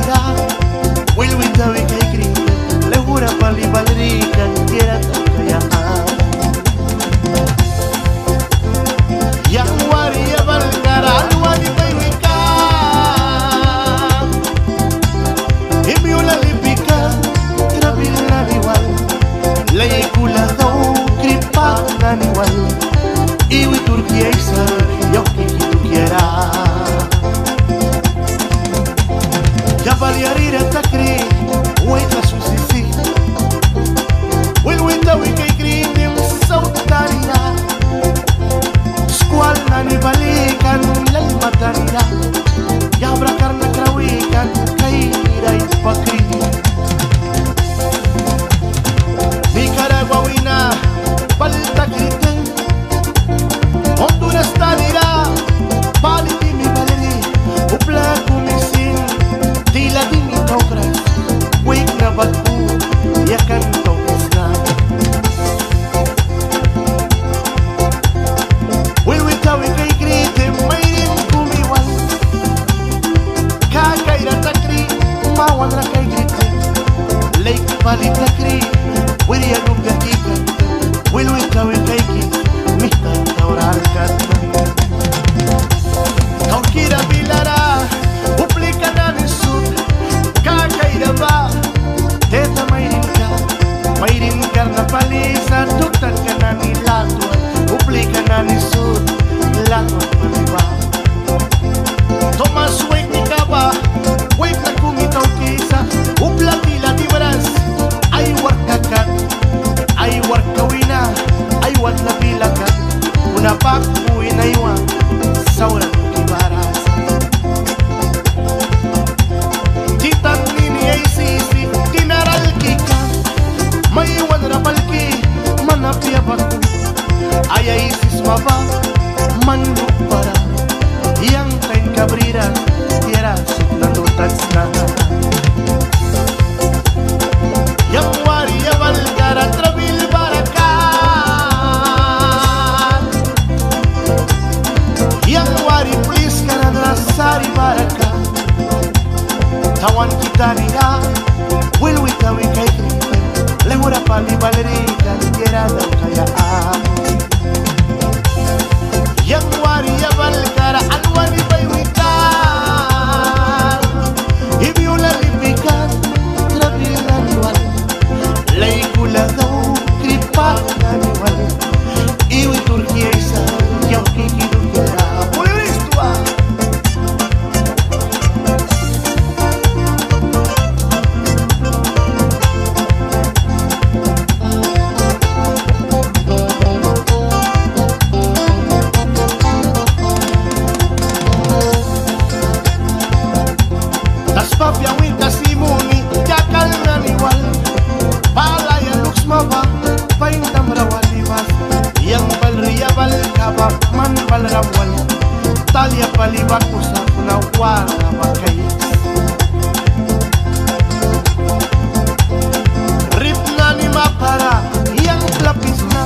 ira Wilwita wika ikri Lehura pali balrikan Kira kaya Yang waria balkara Alwadi kay wika Imiula lipika Trabil na niwal Lay kula daw Kripa na niwal Iwi Turquía isa Yaw kiki tu quiera Ya baliarira takri Weka susisi Wilwita wika ikri Nim sautarira Squal na ni balikan Lal matarira Ya brakar na krawikan Kaira ipakri Nicaragua wina Paltakrite Honduras talira Paliti mi valeri Upla kumisin Tila di mi tokras Wake na batu Yakan tokras na Wilwita wika ikrite Mayrin kumiwan Kakaira takri Mawan na kay grite Lake palita kri Wiria nunca kika Wilwita wika ikrite Mihta taural kata Kau kira bilara Uplika na nisut Kakaira ba Teta Mayrin karna palisa Tuktan ka na nilatwa Uplika na nisut Latwa paliba Tomas wake ni kaba Wake na kumitaw kisa Upla tila di baras Ay warkakat Ay warkawina Ay wat na bilakat Una paku inaiwa Sauran kibaras Titan nini ay sisi Tinaral kika Maiwan rapalki Manapya baku Ay isis maba Manluk para Yang kain kabriran Tieras nanutas na Yang waria valgara Trabil barakan Yang wari please karena sari baraka Tawan kita nira Wilwita wika ikri Lehura pali balerikan Kira daw kayaan Yang waria valgara Alwani baywikan Ibiula lipikan Trabil naniwal Lay kula daw Kripa naniwal Iwi Turquía isa Yaw kiki tu quiera Puliristua Tas papia wika simuni Yakal naniwal Palaya lux maba Paintam rawalibas Yang balria balkaba Man balrawal Talia palibakusa Kunawala bakay Rip na ni mapara Yang lapis na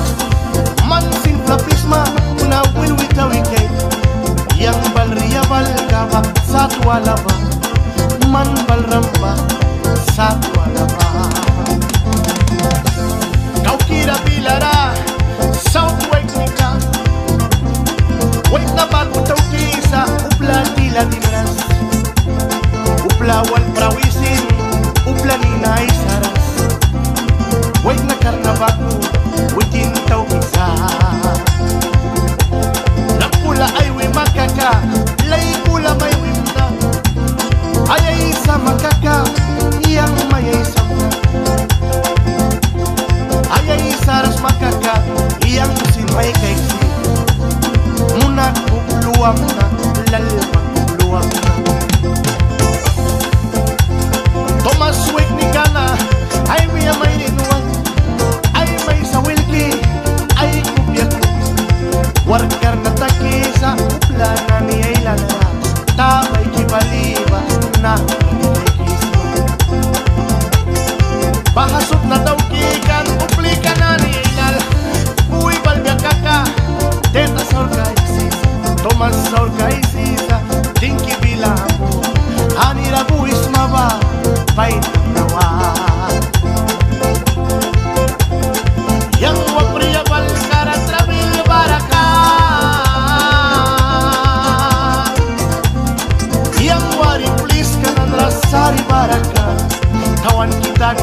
Man sin lapisma Kuna wilwita wikay Yang balria balkaba Satwala ba Man balramba Satwala ba Kau kira bilara South wake nika Wake na bago taw kisa Upla tila dimras Upla wal prawisin Upla nina isaras Wake na karna bago Wikin taw kisa Nakula ay we makaka Lay kula may wimna Ayay sa makaka Yang mayay sa mna Ayay saras makaka Yang sin may kaiksi Muna kubluam na Lalma kubluam na dari baraka tawan kita